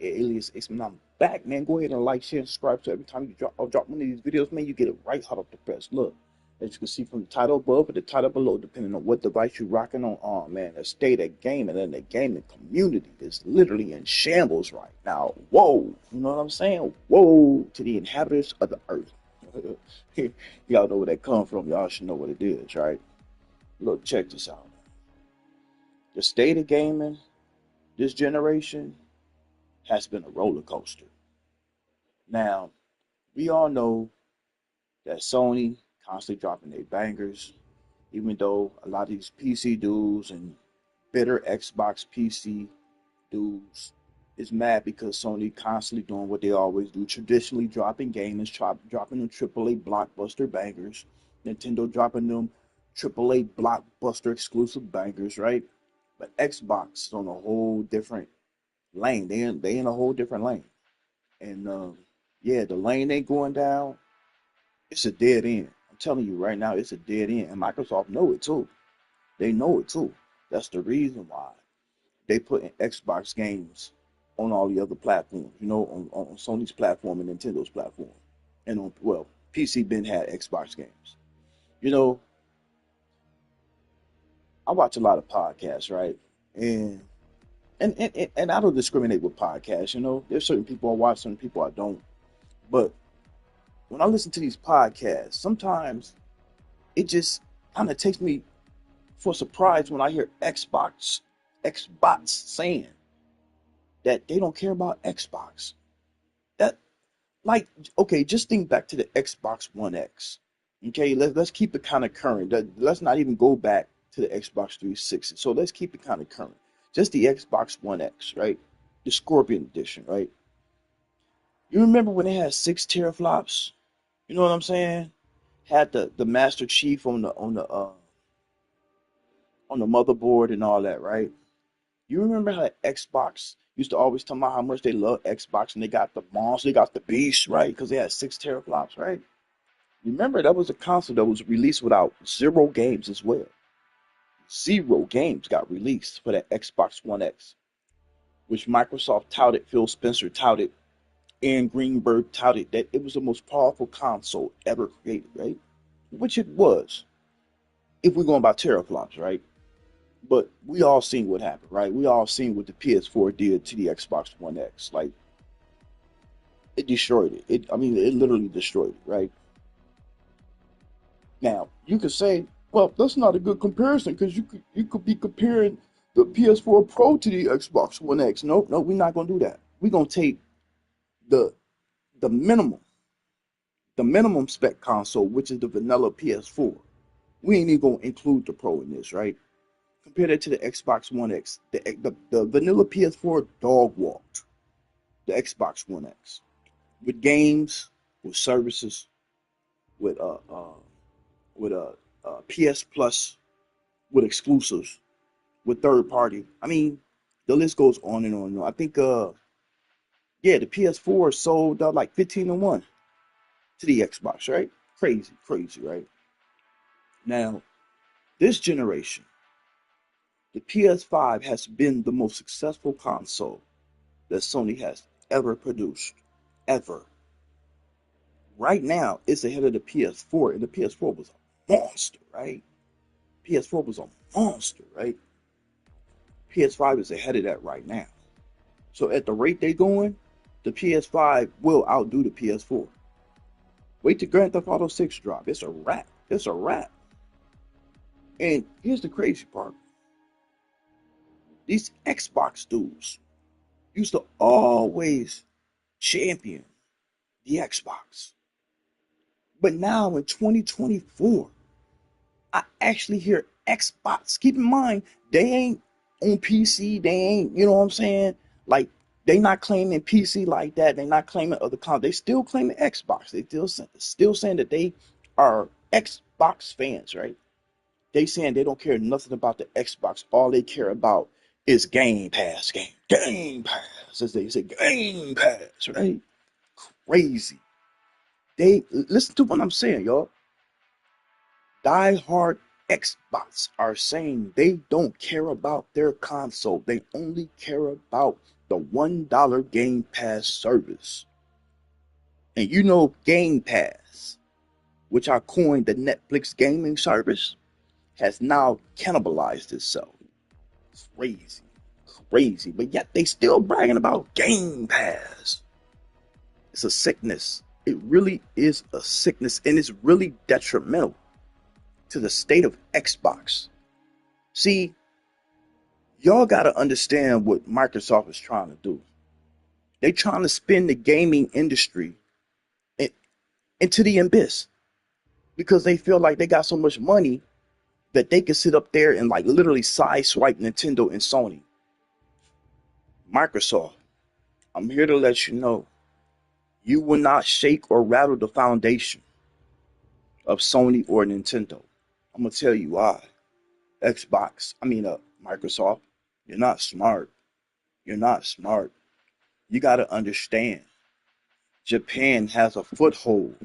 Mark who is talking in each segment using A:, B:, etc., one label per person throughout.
A: Alias X, and I'm back, man. Go ahead and like, share, and subscribe. So every time you drop one of these videos, man, you get it right hot off the press. Look, as you can see from the title above or the title below, depending on what device you're rocking on. Oh man, the state of gaming and the gaming community is literally in shambles right now. Whoa, you know what I'm saying? Whoa to the inhabitants of the earth. Y'all know where that come from. Y'all should know what it is, right? Look, check this out. The state of gaming this generation has been a roller coaster. Now, we all know that Sony constantly dropping their bangers, even though a lot of these PC dudes and bitter Xbox PC dudes is mad because Sony constantly doing what they always do, traditionally dropping games, dropping them AAA blockbuster bangers, Nintendo dropping them AAA blockbuster exclusive bangers, right? But Xbox is on a whole different lane. They in a whole different lane. And yeah, the lane they going down, it's a dead end. I'm telling you right now, it's a dead end. And Microsoft know it too. They know it too. That's the reason why they put in Xbox games on all the other platforms, on Sony's platform and Nintendo's platform. And on, well, PC been had Xbox games. You know, I watch a lot of podcasts, right? And and I don't discriminate with podcasts, There's certain people I watch, certain people I don't. But when I listen to these podcasts, sometimes it just kind of takes me for a surprise when I hear Xbox saying that they don't care about Xbox. That like okay, just think back to the Xbox One X. Okay, let's keep it kind of current. Let's not even go back to the Xbox 360. So let's keep it kind of current. Just the Xbox One X, right? The Scorpion Edition, right? You remember when they had 6 teraflops? You know what I'm saying? Had the Master Chief on the motherboard and all that, right? You remember how Xbox used to always tell about how much they love Xbox and they got the monster, they got the beast, right? Because they had 6 teraflops, right? Remember that was a console that was released without zero games as well. Zero games got released for that Xbox One X, which Microsoft touted, Phil Spencer touted, and Greenberg touted that it was the most powerful console ever created, right? Which it was, if we're going by teraflops, right? But we all seen what happened, right? We all seen what the PS4 did to the Xbox One X. Like it destroyed it. I mean, it literally destroyed it, right? Now you could say, well, that's not a good comparison because you could be comparing the PS4 Pro to the Xbox One X. No, no, we're not gonna do that. We're gonna take the the minimum, the minimum spec console, which is the vanilla PS4. We ain't even gonna include the Pro in this, right? Compare that to the Xbox One X. The vanilla PS4 dog walked the Xbox One X with games, with services, with PS Plus, with exclusives, with third party. I mean, the list goes on and on and on. I think yeah, the PS4 sold like 15-1 to the Xbox, right? Crazy, crazy, right? Now, this generation, the PS5 has been the most successful console that Sony has ever produced. Ever. Right now, it's ahead of the PS4, and the PS4 was a monster, right? PS4 was a monster, right? PS5 is ahead of that right now. So at the rate they're going, the PS5 will outdo the PS4. Wait till Grand Theft Auto 6 drop. It's a wrap. It's a wrap. And here's the crazy part. These Xbox dudes used to always champion the Xbox. But now in 2024, I actually hear Xbox. Keep in mind, they ain't on PC. They ain't, you know what I'm saying? Like, they not claiming PC like that. They not claiming other consoles. They still claiming Xbox. They still saying that they are Xbox fans, right? They saying they don't care nothing about the Xbox. All they care about is Game Pass, Game Pass, as they say, Game Pass, right? Crazy. They listen to what I'm saying, y'all. Die-hard Xbox are saying they don't care about their console. They only care about the $1 Game Pass service. And you know Game Pass, which I coined the Netflix gaming service, has now cannibalized itself. It's crazy, crazy. But yet they still bragging about Game Pass. It's a sickness. It really is a sickness, and it's really detrimental to the state of Xbox. See, y'all got to understand what Microsoft is trying to do. They're trying to spin the gaming industry into the abyss because they feel like they got so much money that they can sit up there and like literally sideswipe Nintendo and Sony. Microsoft, I'm here to let you know, you will not shake or rattle the foundation of Sony or Nintendo. I'm going to tell you why. Microsoft, you're not smart. You're not smart. You got to understand, Japan has a foothold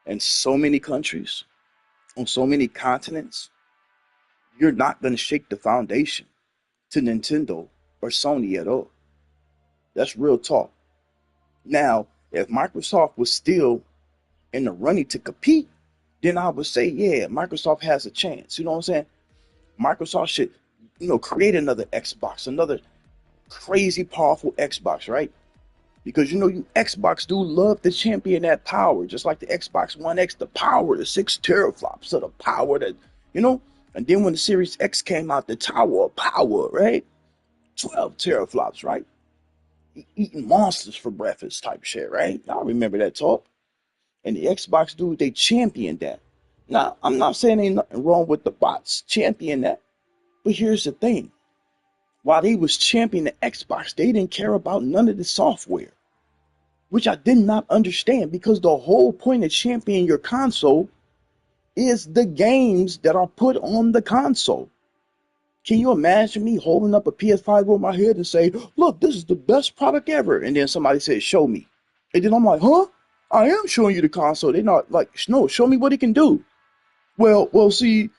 A: in so many countries, on so many continents. You're not going to shake the foundation to Nintendo or Sony at all. That's real talk. Now, if Microsoft was still in the running to compete, then I would say, yeah, Microsoft has a chance. You know what I'm saying? Microsoft should, create another Xbox, another crazy powerful Xbox, right? Because you Xbox do love to champion that power, just like the Xbox One X, the power, the 6 teraflops of the power that, and then when the Series X came out, the Tower of Power, right? 12 teraflops, right? Eating monsters for breakfast type shit, right? I remember that talk. And the Xbox dude, they championed that. Now, I'm not saying ain't nothing wrong with the bots champion that, but here's the thing. While they was championing the Xbox, they didn't care about none of the software, which I did not understand because the whole point of championing your console is the games that are put on the console. Can you imagine me holding up a PS5 over my head and say, look, this is the best product ever. And then somebody says, show me. And then I'm like, huh? I am showing you the console. They're not like, no, show me what it can do. See,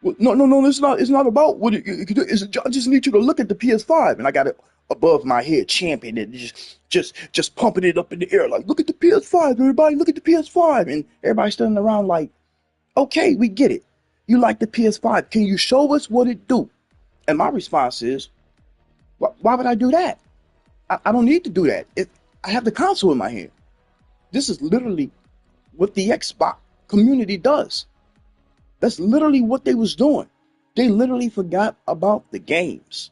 A: no, it's not about what it can do. I just need you to look at the PS5. And I got it above my head, championing it, just pumping it up in the air. Like, look at the PS5, everybody, look at the PS5. And everybody's standing around like, okay, we get it. You like the PS5. Can you show us what it do? And my response is, why would I do that? I don't need to do that. I have the console in my hand. This is literally what the Xbox community does. That's literally what they was doing. They literally forgot about the games.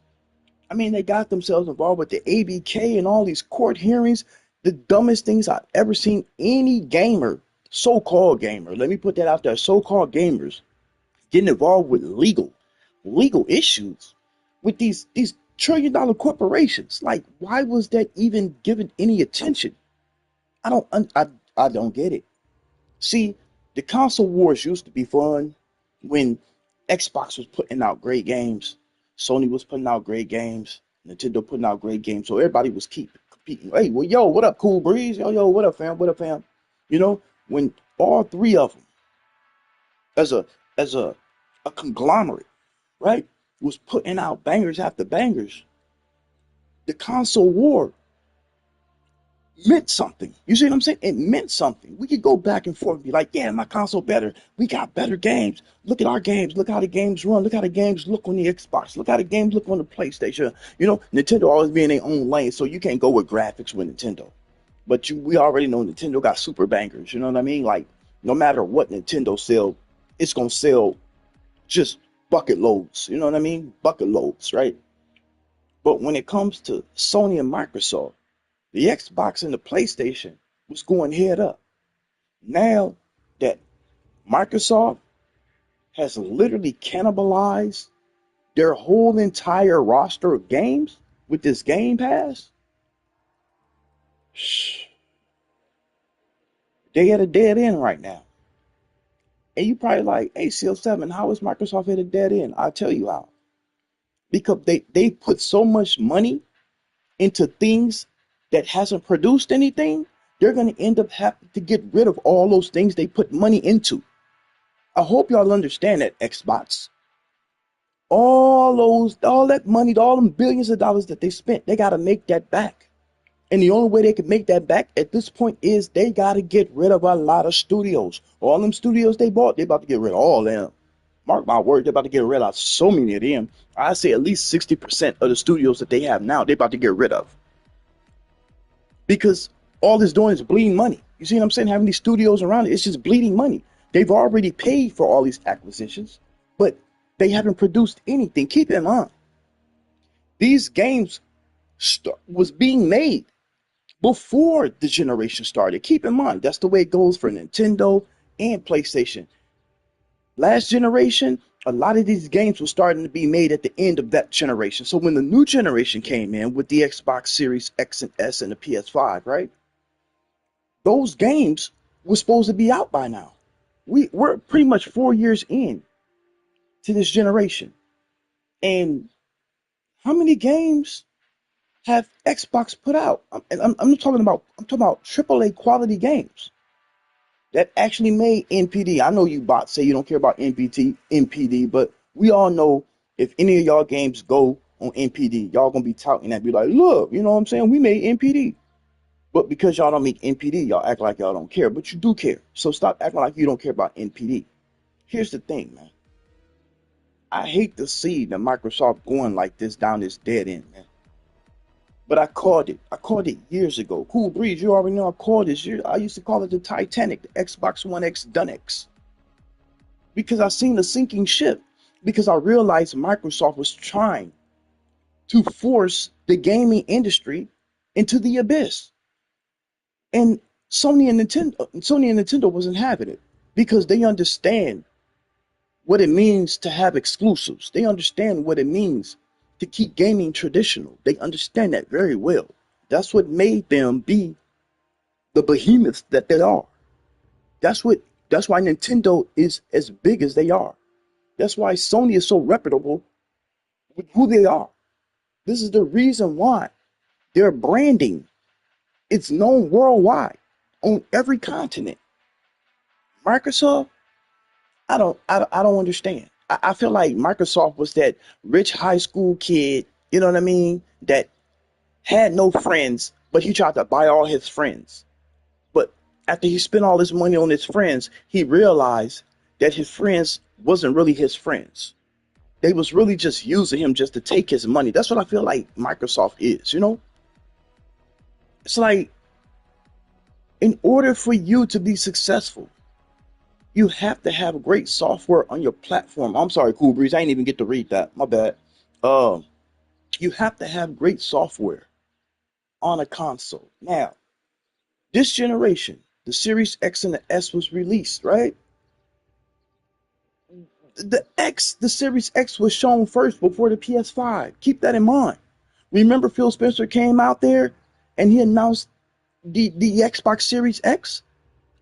A: I mean, they got themselves involved with the ABK and all these court hearings, the dumbest things I've ever seen any gamer, so-called gamer, let me put that out there, so-called gamers, getting involved with legal issues with these trillion-dollar corporations. Like, why was that even given any attention? I don't get it. See, the console wars used to be fun when Xbox was putting out great games, Sony was putting out great games, Nintendo putting out great games, so everybody was competing. Hey, well, yo, what up, Cool Breeze? Yo, what up, fam? What up, fam? When all three of them, as a conglomerate, right, was putting out bangers after bangers, the console war meant something. You see what I'm saying? It meant something. We could go back and forth and be like, yeah, my console better. We got better games. Look at our games. Look how the games run. Look how the games look on the Xbox. Look how the games look on the PlayStation. Nintendo always be in their own lane, so you can't go with graphics with Nintendo. But we already know Nintendo got super bangers. You know what I mean? Like, no matter what Nintendo sell, it's going to sell just bucket loads. You know what I mean? Bucket loads, right? But when it comes to Sony and Microsoft, the Xbox and the PlayStation was going head up. Now that Microsoft has literally cannibalized their whole entire roster of games with this Game Pass, they at a dead end right now. And you probably like, hey, CL7, how is Microsoft at a dead end? I'll tell you how. Because they put so much money into things that hasn't produced anything, they're going to end up having to get rid of all those things they put money into. I hope y'all understand that, Xbox. all that money, all them billions of dollars that they spent, they got to make that back. And the only way they can make that back at this point is they got to get rid of a lot of studios. All them studios they bought, they about to get rid of all of them. Mark my word, they're about to get rid of so many of them. I say at least 60% of the studios that they have now, they're about to get rid of. Because all it's doing is bleeding money. You see what I'm saying? Having these studios around it, it's just bleeding money. They've already paid for all these acquisitions, but they haven't produced anything. Keep in mind, these games was being made before the generation started. Keep in mind, that's the way it goes for Nintendo and PlayStation. Last generation, a lot of these games were starting to be made at the end of that generation. So when the new generation came in with the Xbox Series X and S and the PS5, right? Those games were supposed to be out by now. We're pretty much 4 years in to this generation. And how many games have Xbox put out? I'm talking about AAA quality games that actually made NPD. I know you bots say you don't care about NPD, but we all know if any of y'all games go on NPD, y'all gonna be touting that, be like, look, you know what I'm saying? We made NPD. But because y'all don't make NPD, y'all act like y'all don't care, but you do care. So stop acting like you don't care about NPD. Here's the thing, man. I hate to see the Microsoft going like this down this dead end, man. But I called it. I called it years ago. Cool Breeze, you already know I called this. I used to call it the Titanic, the Xbox One X Dunex. Because I seen the sinking ship. Because I realized Microsoft was trying to force the gaming industry into the abyss. And Sony and Nintendo wasn't having it. Because they understand what it means to have exclusives. They understand what it means to keep gaming traditional. They understand that very well. That's what made them be the behemoths that they are. That's why Nintendo is as big as they are. That's why Sony is so reputable with who they are. This is the reason why their branding it's known worldwide on every continent. Microsoft, I don't understand. I feel like Microsoft was that rich high school kid, you know what I mean, that had no friends, but he tried to buy all his friends. But after he spent all his money on his friends, he realized that his friends wasn't really his friends. They was really just using him just to take his money. That's what I feel like Microsoft is, you know? It's like, in order for you to be successful, you have to have great software on your platform. I'm sorry, Cool Breeze, I didn't even get to read that. My bad. Um, you have to have great software on a console. Now, this generation, the Series X and the S was released, right? The Series X was shown first before the PS5. Keep that in mind. Remember Phil Spencer came out there and he announced the Xbox Series X?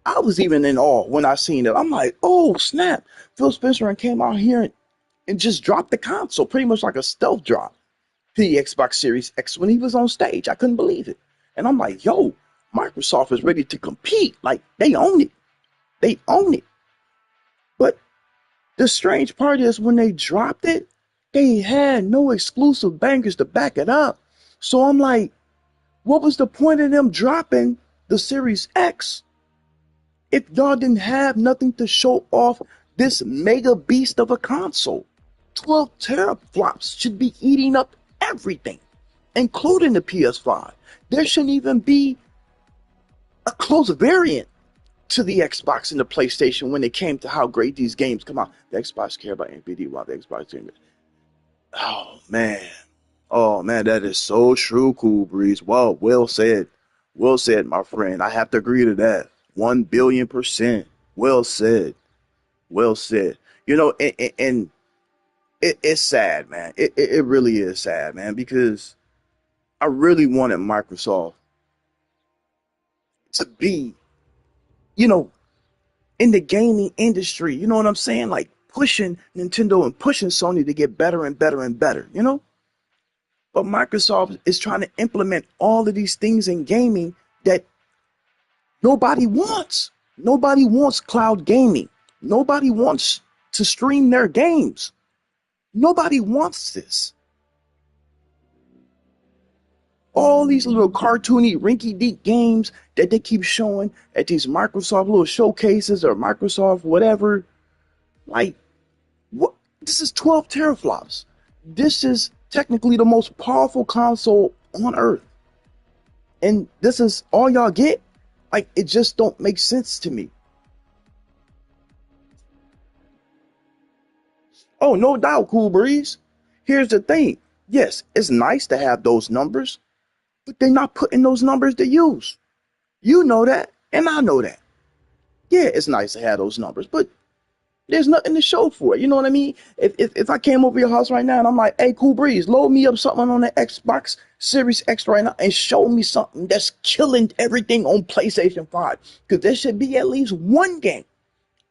A: I was even in awe when I seen it. I'm like, oh snap. Phil Spencer came out here and just dropped the console, pretty much like a stealth drop to the Xbox Series X when he was on stage. I couldn't believe it. And I'm like, yo, Microsoft is ready to compete. Like, they own it. They own it. But the strange part is when they dropped it, they had no exclusive bangers to back it up. So I'm like, what was the point of them dropping the Series X if y'all didn't have nothing to show off this mega beast of a console? 12 teraflops should be eating up everything, including the PS5. There shouldn't even be a close variant to the Xbox and the PlayStation when it came to how great these games come out. The Xbox care about NPD while the Xbox game. Oh man. Oh man, that is so true, Cool Breeze. Well said. Well said, my friend. I have to agree to that. 1 billion%. Well said. Well said. You know, and it's sad, man. It really is sad, man, because I really wanted Microsoft to be, you know, in the gaming industry. You know what I'm saying? Like pushing Nintendo and pushing Sony to get better and better and better, you know? But Microsoft is trying to implement all of these things in gaming that nobody wants. Nobody wants cloud gaming. Nobody wants to stream their games. Nobody wants this. All these little cartoony, rinky-dink games that they keep showing at these Microsoft little showcases or Microsoft whatever. Like, what? This is 12 teraflops. This is technically the most powerful console on Earth. And this is all y'all get? Like, it just don't make sense to me. Oh, no doubt, Cool Breeze. Here's the thing. Yes, it's nice to have those numbers, but they're not putting those numbers to use. You know that, and I know that. Yeah, it's nice to have those numbers, but there's nothing to show for it. You know what I mean? If I came over your house right now and I'm like, hey, Cool Breeze, load me up something on the Xbox Series X right now and show me something that's killing everything on PlayStation 5. Because there should be at least one game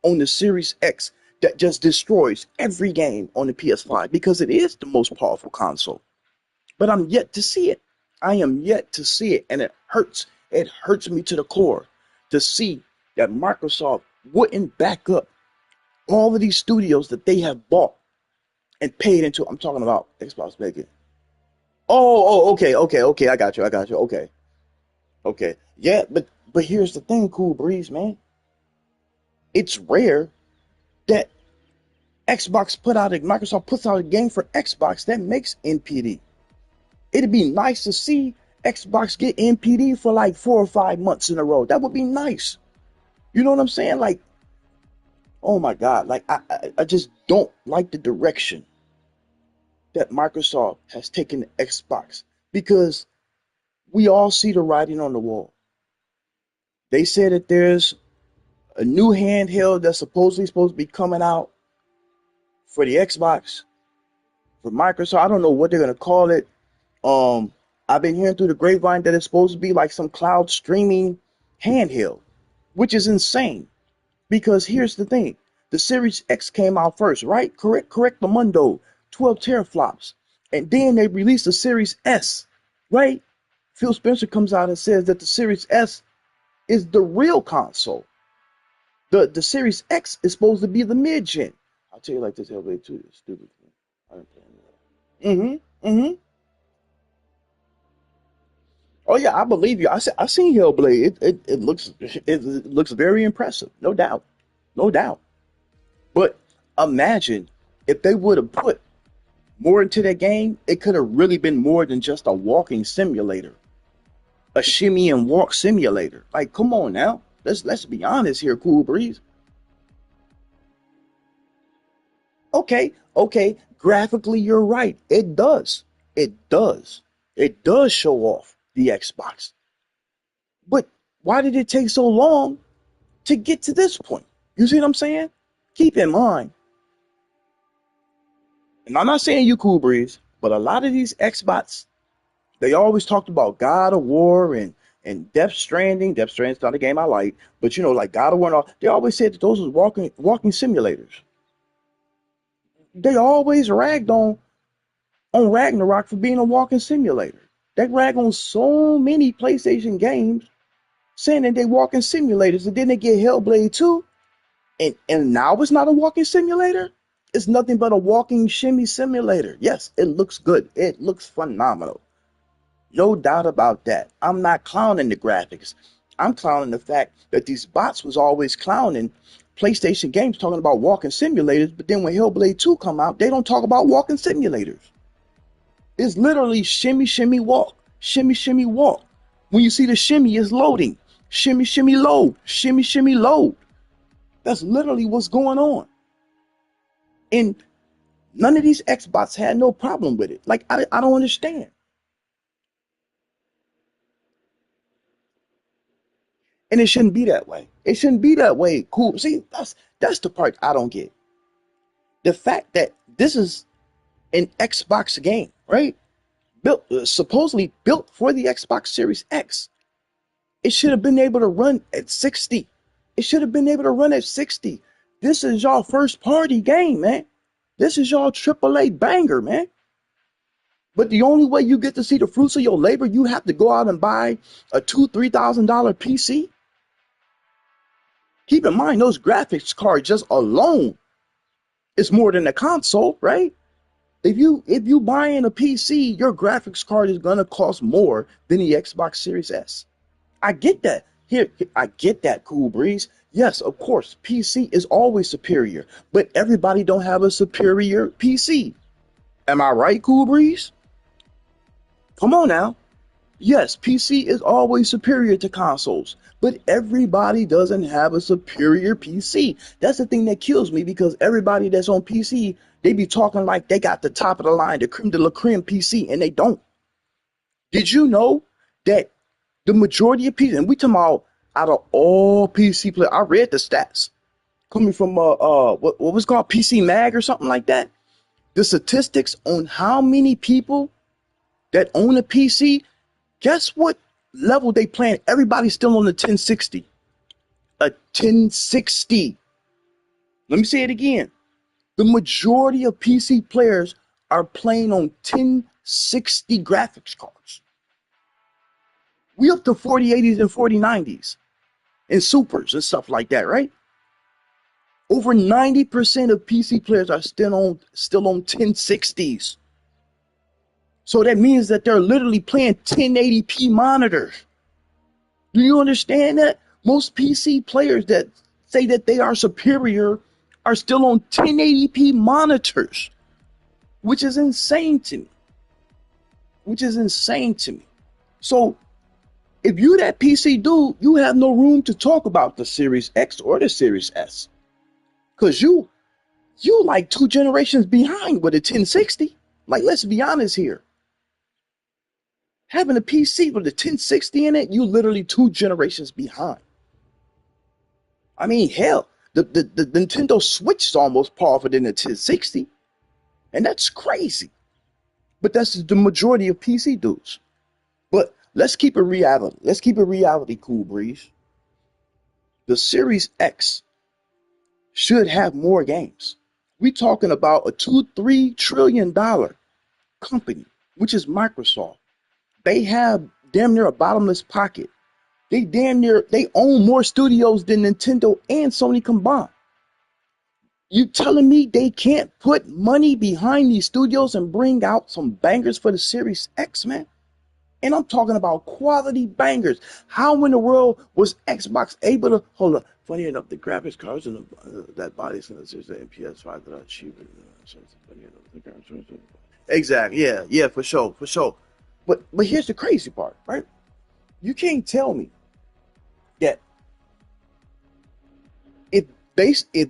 A: on the Series X that just destroys every game on the PS5 because it is the most powerful console. But I'm yet to see it. I am yet to see it, and it hurts. It hurts me to the core to see that Microsoft wouldn't back up all of these studios that they have bought and paid into. I'm talking about Xbox making. Okay. I got you. Okay. Yeah, but here's the thing, Cool Breeze, man. It's rare that Microsoft puts out a game for Xbox that makes NPD. It'd be nice to see Xbox get NPD for like 4 or 5 months in a row. That would be nice. You know what I'm saying? Like, oh my God, like I just don't like the direction that Microsoft has taken the Xbox because we all see the writing on the wall. They said that there's a new handheld that's supposed to be coming out for the Xbox, for Microsoft. I don't know what they're gonna call it. Um, I've been hearing through the grapevine that it's supposed to be like some cloud streaming handheld, which is insane. Because here's the thing: the Series X came out first, right? Correct, the Mundo, 12 teraflops, and then they released the Series S, right? Phil Spencer comes out and says that the Series S is the real console. The Series X is supposed to be the mid-gen. I'll tell you like this, Hellblade 2 is stupid. I didn't play that. Oh yeah, I believe you. I seen Hellblade. It looks very impressive, no doubt, no doubt. But imagine if they would have put more into that game, it could have really been more than just a walking simulator, a shimmy and walk simulator. Like, come on now, let's be honest here, Cool Breeze. Okay. Graphically, you're right. It does show off the Xbox. But why did it take so long to get to this point? You see what I'm saying? Keep in mind, and I'm not saying you, Cool Breeze, but a lot of these Xbox, they always talked about God of War and Death Stranding. Death Stranding's not a game I like, but you know, like God of War, and all, they always said that those was walking simulators. They always ragged on Ragnarok for being a walking simulator. They rag on so many PlayStation games saying that they walking simulators, and then they get Hellblade 2, and now it's not a walking simulator. It's nothing but a walking shimmy simulator. Yes, it looks good. It looks phenomenal. No doubt about that. I'm not clowning the graphics. I'm clowning the fact that these bots was always clowning PlayStation games talking about walking simulators, but then when Hellblade 2 come out, they don't talk about walking simulators. It's literally shimmy, shimmy, walk. Shimmy, shimmy, walk. When you see the shimmy, it's loading. Shimmy, shimmy, load. Shimmy, shimmy, load. That's literally what's going on. And none of these Xbox had no problem with it. Like, I don't understand. And it shouldn't be that way. It shouldn't be that way. Cool. See, that's the part I don't get. The fact that this is an Xbox game, right? Built supposedly built for the Xbox Series X. It should have been able to run at 60. It should have been able to run at 60. This is y'all first party game, man. This is y'all AAA banger, man. But the only way you get to see the fruits of your labor, you have to go out and buy a $2,000-3,000 PC. Keep in mind, those graphics cards just alone is more than a console, right? If you buying a PC, your graphics card is gonna cost more than the Xbox Series S. I get that. I get that, Cool Breeze. Yes, of course, PC is always superior, but everybody don't have a superior PC. Am I right, Cool Breeze? Come on now. Yes, PC is always superior to consoles, but everybody doesn't have a superior PC. That's the thing that kills me because everybody that's on PC, they be talking like they got the top of the line, the creme de la creme PC, and they don't. Did you know that the majority of people, and we talking about out of all PC players, I read the stats coming from what was called PC Mag or something like that. The statistics on how many people that own a PC, guess what level they playing? Everybody's still on the 1060. A 1060. Let me say it again. The majority of PC players are playing on 1060 graphics cards. We up to 4080s and 4090s and supers and stuff like that, right? Over 90% of PC players are still on 1060s. So that means that they're literally playing 1080p monitors. Do you understand that? Most PC players that say that they are superior are still on 1080p monitors, which is insane to me. So if you that PC dude, you have no room to talk about the Series X or the Series S. Because you like 2 generations behind with a 1060. Like, let's be honest here. Having a PC with a 1060 in it, you literally 2 generations behind. I mean, hell, the Nintendo Switch is almost powerful than the 1060. And that's crazy. But that's the majority of PC dudes. But let's keep it reality. Let's keep it reality, Cool Breeze. The Series X should have more games. We talking about a $2-3 trillion company, which is Microsoft. They have damn near a bottomless pocket. They own more studios than Nintendo and Sony combined. You telling me they can't put money behind these studios and bring out some bangers for the Series X, man? And I'm talking about quality bangers. How in the world was Xbox able to hold up? Funny enough, the graphics cards and that body sense and PS5 that are cheaper. Exactly. Yeah, for sure. But here's the crazy part, right? You can't tell me that if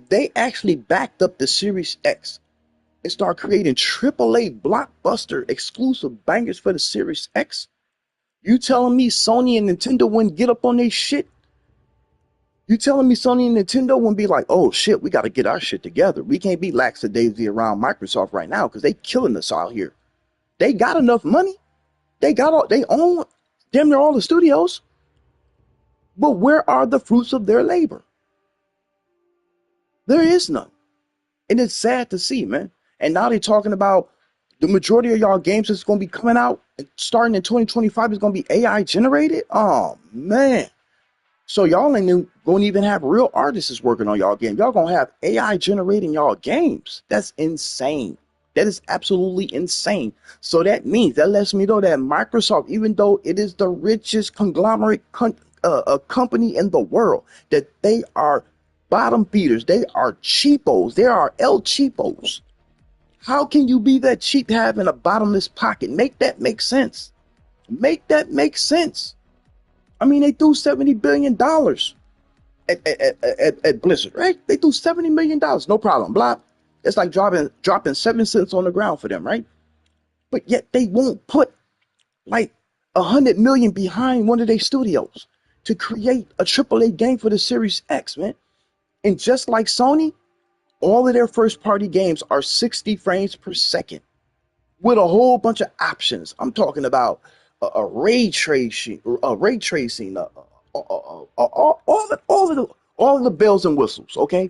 A: they actually backed up the Series X and start creating AAA blockbuster exclusive bangers for the Series X, you telling me Sony and Nintendo wouldn't get up on their shit? You telling me Sony and Nintendo wouldn't be like, oh shit, we got to get our shit together. We can't be lackadaisy around Microsoft right now because they killing us out here. They got enough money. They own damn near all the studios. But where are the fruits of their labor? There is none. And it's sad to see, man. And now they're talking about the majority of y'all games that's going to be coming out starting in 2025 is going to be AI generated. Oh, man. So y'all ain't going to even have real artists working on y'all game. Y'all going to have AI generating y'all games. That's insane. That is absolutely insane. So that lets me know that Microsoft, even though it is the richest conglomerate company in the world, that they are bottom feeders. They are cheapos. They are El Cheapos. How can you be that cheap having a bottomless pocket? Make that make sense. I mean, they threw $70 billion at Blizzard, right? They threw $70 million. No problem. Blah. It's like dropping 7 cents on the ground for them, right? But yet they won't put like 100 million behind one of their studios to create a AAA game for the Series X, man. And just like Sony, all of their first party games are 60 frames per second with a whole bunch of options. I'm talking about a ray tracing, all of the bells and whistles, okay?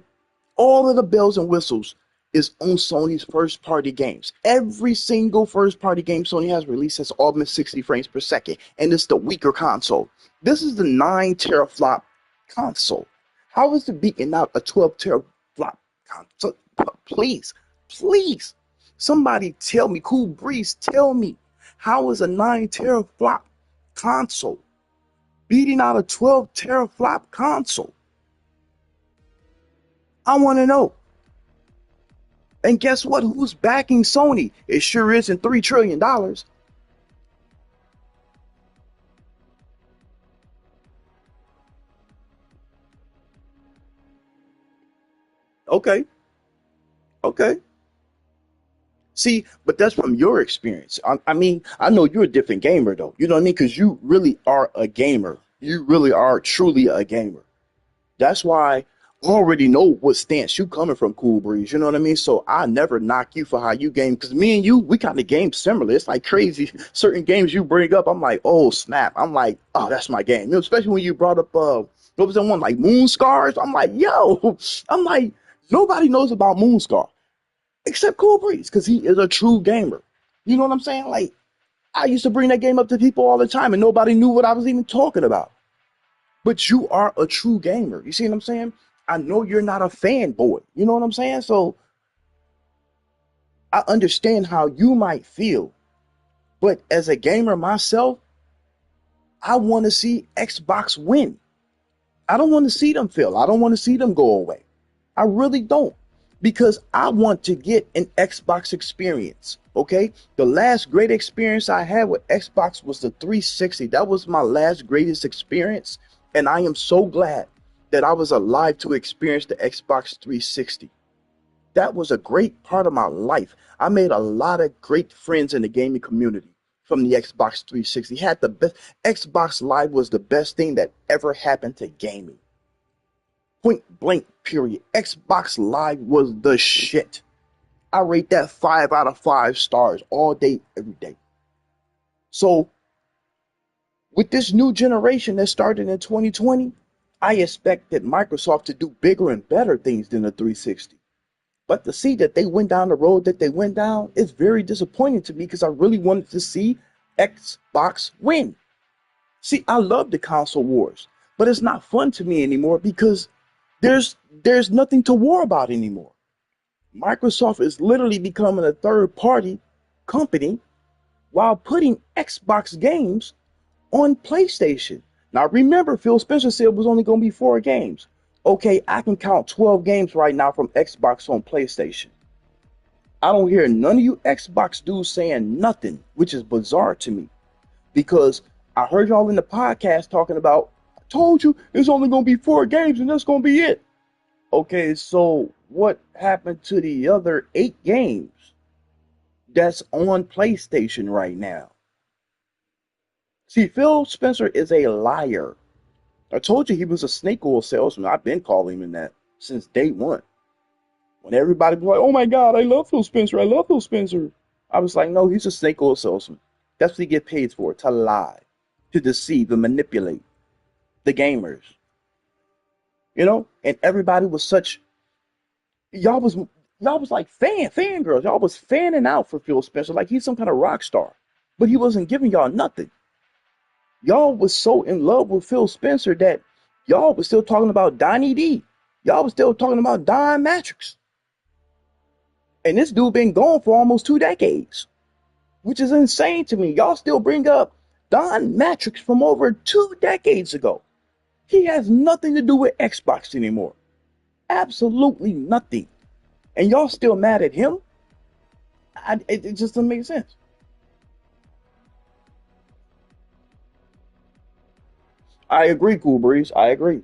A: All of the bells and whistles is on Sony's first party games. Every single first party game Sony has released has all been 60 frames per second, and it's the weaker console. This is the 9 teraflop console. How is it beating out a 12 teraflop console? Please. Somebody tell me, Cool Breeze, tell me, how is a 9 teraflop console beating out a 12 teraflop console? I want to know. And guess what? Who's backing Sony? It sure isn't $3 trillion. Okay, okay. See, but that's from your experience. I mean, I know you're a different gamer, though. You know what I mean? Because you really are a gamer. You really are truly a gamer. That's why I already know what stance you coming from, Cool Breeze. You know what I mean? So I never knock you for how you game, because me and you, we kind of game similar. It's like crazy. Certain games you bring up, I'm like, oh snap. I'm like, oh, that's my game. You know, especially when you brought up what was that one, like Moon Scars? I'm like, yo, I'm like, nobody knows about Moon Scar except Cool Breeze, because he is a true gamer. You know what I'm saying? Like, I used to bring that game up to people all the time, and nobody knew what I was even talking about. But you are a true gamer. You see what I'm saying? I know you're not a fanboy. You know what I'm saying? So I understand how you might feel. But as a gamer myself, I want to see Xbox win. I don't want to see them fail. I don't want to see them go away. I really don't. Because I want to get an Xbox experience. Okay? The last great experience I had with Xbox was the 360. That was my last greatest experience. And I am so glad that I was alive to experience the Xbox 360. That was a great part of my life. I made a lot of great friends in the gaming community from the Xbox 360. Had the best. Xbox Live was the best thing that ever happened to gaming. Point blank, period. Xbox Live was the shit. I rate that 5 out of 5 stars all day, every day. So, with this new generation that started in 2020, I expected Microsoft to do bigger and better things than the 360. But to see that they went down the road that they went down is very disappointing to me, because I really wanted to see Xbox win. See, I love the console wars, but it's not fun to me anymore because there's there's nothing to war about anymore. Microsoft is literally becoming a third party company while putting Xbox games on PlayStation. Now remember, Phil Spencer said it was only going to be 4 games. Okay, I can count 12 games right now from Xbox on PlayStation. I don't hear none of you Xbox dudes saying nothing, which is bizarre to me, because I heard y'all in the podcast talking about, I told you it's only going to be 4 games and that's going to be it. Okay, so what happened to the other 8 games that's on PlayStation right now? See, Phil Spencer is a liar. I told you he was a snake oil salesman. I've been calling him that since day one. When everybody was like, oh my God, I love Phil Spencer. I love Phil Spencer. I was like, no, he's a snake oil salesman. That's what he gets paid for, to lie, to deceive and manipulate the gamers. You know? And everybody was such, y'all was y'all was like fangirls. Y'all was fanning out for Phil Spencer like he's some kind of rock star. But he wasn't giving y'all nothing. Y'all was so in love with Phil Spencer that y'all was still talking about Donnie D. Y'all was still talking about Don Matrix. And this dude been gone for almost 2 decades, which is insane to me. Y'all still bring up Don Matrix from over 2 decades ago. He has nothing to do with Xbox anymore. Absolutely nothing. And y'all still mad at him? It just doesn't make sense. I agree, Cool Breeze. I agree.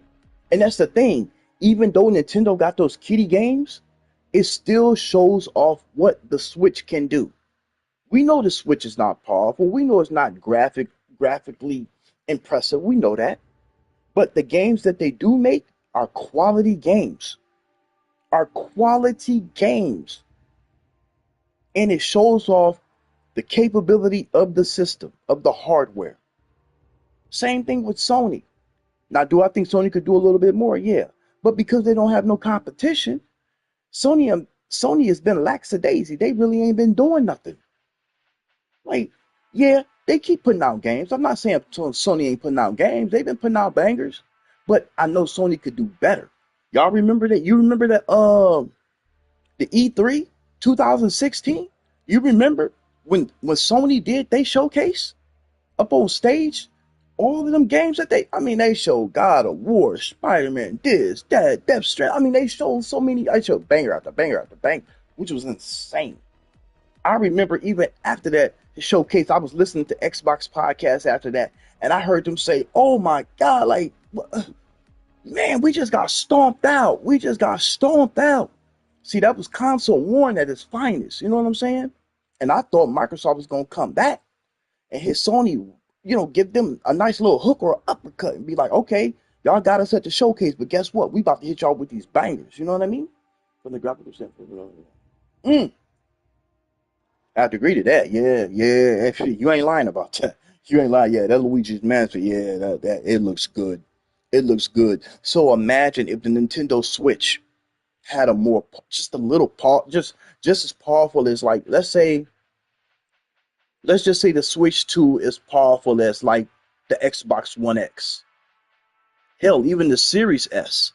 A: And that's the thing. Even though Nintendo got those kitty games, it still shows off what the Switch can do. We know the Switch is not powerful. We know it's not graphically impressive. We know that. But the games that they do make are quality games. Are quality games. And it shows off the capability of the system, of the hardware. Same thing with Sony. Now, do I think Sony could do a little bit more? Yeah. But because they don't have no competition, Sony has been lackadaisy. They really ain't been doing nothing. Like, yeah, they keep putting out games. I'm not saying Sony ain't putting out games. They've been putting out bangers. But I know Sony could do better. Y'all remember that? You remember that the E3 2016? You remember when Sony did they showcase up on stage? All of them games that they showed God of War, Spider-Man, this, that, Death Strand. They showed so many. I showed banger after banger after banger, which was insane. I remember even after that showcase, I was listening to Xbox podcasts after that, and I heard them say, "Oh my God, like, man, we just got stomped out. We just got stomped out." See, that was console warring at its finest. You know what I'm saying? And I thought Microsoft was gonna come back and hit Sony, give them a nice little hook or uppercut and be like, okay, y'all got us at the showcase, but guess what? We about to hit y'all with these bangers. You know what I mean? From the graphical standpoint. Mm, I have to agree to that. Yeah, yeah. Actually, you ain't lying about that. You ain't lying. Yeah, that Luigi's Mansion. Yeah, that it looks good. It looks good. So imagine if the Nintendo Switch had a more, just a little just as powerful as, like, let's just say the Switch 2 is powerful as, like, the Xbox One X. Hell, even the Series S.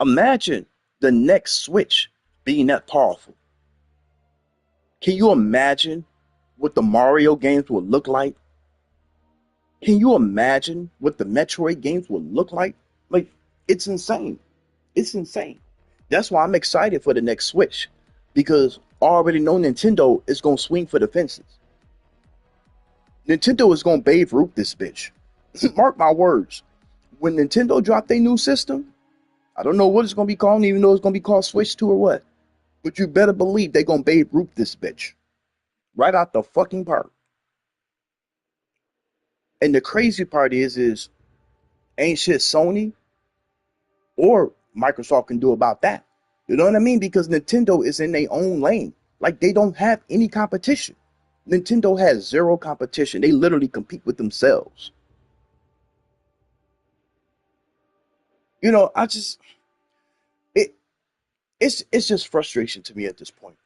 A: Imagine the next Switch being that powerful. Can you imagine what the Mario games would look like? Can you imagine what the Metroid games would look like? Like, it's insane. It's insane. That's why I'm excited for the next Switch, because I already know Nintendo is going to swing for the fences. Nintendo is going to Babe Ruth this bitch. Mark my words. When Nintendo drop their new system, I don't know what it's going to be called, even though it's going to be called Switch 2 or what. But you better believe they're going to Babe Ruth this bitch. Right out the fucking park. And the crazy part is ain't shit Sony or Microsoft can do about that. You know what I mean? Because Nintendo is in their own lane. Like, they don't have any competition. Nintendo has zero competition. They literally compete with themselves. I just it it's just frustration to me at this point.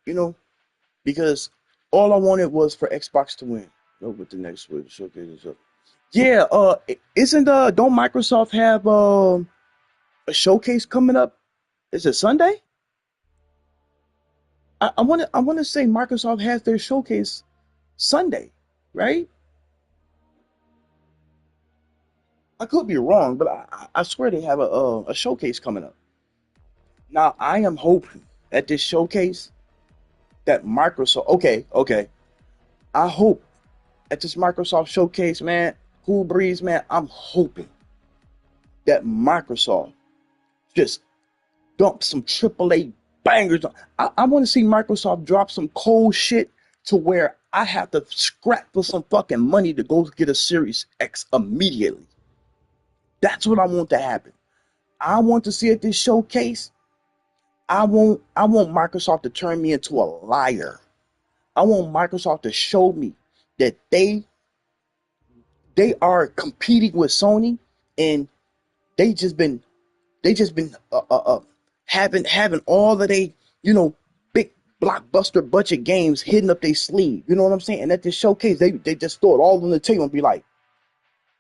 A: Because all I wanted was for Xbox to win. No, with the next Switch showcase and stuff. Yeah, isn't don't Microsoft have a showcase coming up? Is it Sunday? I wanna say Microsoft has their showcase Sunday, right? I could be wrong, but I swear they have a showcase coming up. Now I am hoping at this showcase that Microsoft. Okay. I hope at this Microsoft showcase, man, Cool Breeze, man. I'm hoping that Microsoft just dump some AAA bangers. I want to see Microsoft drop some cold shit to where I have to scrap for some fucking money to go get a Series X immediately. That's what I want to happen. I want to see at this showcase. I want Microsoft to turn me into a liar. I want Microsoft to show me that they are competing with Sony, and they just been having all of they big blockbuster budget games hidden up their sleeve. You know what I'm saying? And at this showcase, they just throw it all on the table and be like,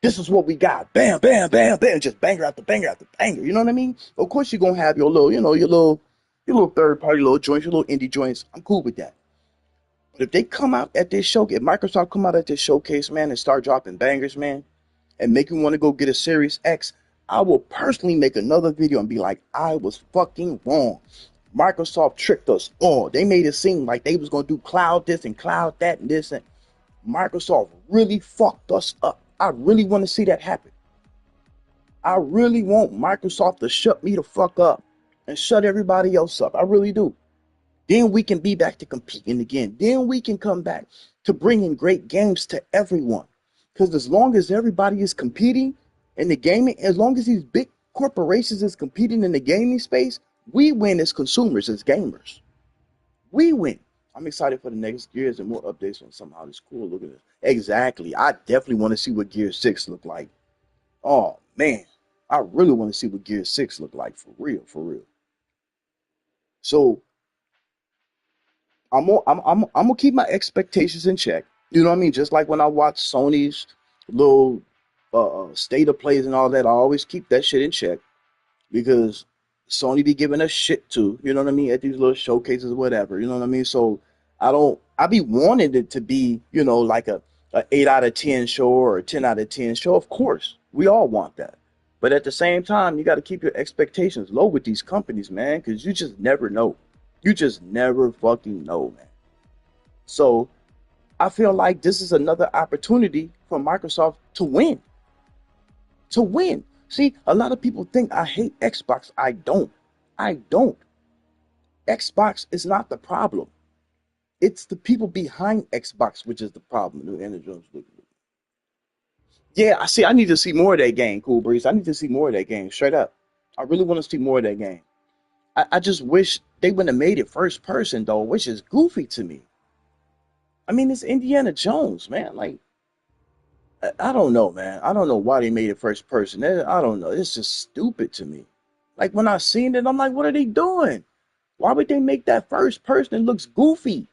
A: "This is what we got." Bam, bam, bam, bam, just banger after banger after banger. You know what I mean? Of course, you're gonna have your little, your little third party little joints, your little indie joints. I'm cool with that. But if they come out at this showcase, if Microsoft come out at this showcase, man, and start dropping bangers, man, and make you want to go get a Series X, I will personally make another video and be like, I was fucking wrong. Microsoft tricked us all. They made it seem like they was gonna do cloud this and cloud that and this, and Microsoft really fucked us up. I really want to see that happen. I really want Microsoft to shut me the fuck up and shut everybody else up. I really do. Then we can be back to competing again. Then we can come back to bringing great games to everyone. Because as long as everybody is competing in the gaming, as long as these big corporations is competing in the gaming space, we win as consumers, as gamers. We win. I'm excited for the next Gears and more updates on somehow this cool. Look at this. Exactly. I definitely want to see what Gear 6 look like. Oh man. I really want to see what Gear 6 look like, for real, for real. So I'm gonna keep my expectations in check. You know what I mean? Just like when I watch Sony's little state of plays and all that, I always keep that shit in check, because Sony be giving us shit too. You know what I mean? At these little showcases or whatever. You know what I mean? So I be wanting it to be, like a 8 out of 10 show or a 10 out of 10 show. Of course, we all want that. But at the same time, you got to keep your expectations low with these companies, man, because you just never know. You just never fucking know, man. So I feel like this is another opportunity for Microsoft to win. To win. See, a lot of people think I hate Xbox. I don't. I don't. Xbox is not the problem. It's the people behind Xbox which is the problem. Yeah, I see. I need to see more of that game, Cool Breeze. I need to see more of that game, straight up. I really want to see more of that game. I just wish they wouldn't have made it first person though, which is goofy to me. I mean, it's Indiana Jones, man. Like, I don't know, man. I don't know why they made it first person. I don't know. It's just stupid to me. Like when I seen it, I'm like, what are they doing? Why would they make that first person? It looks goofy.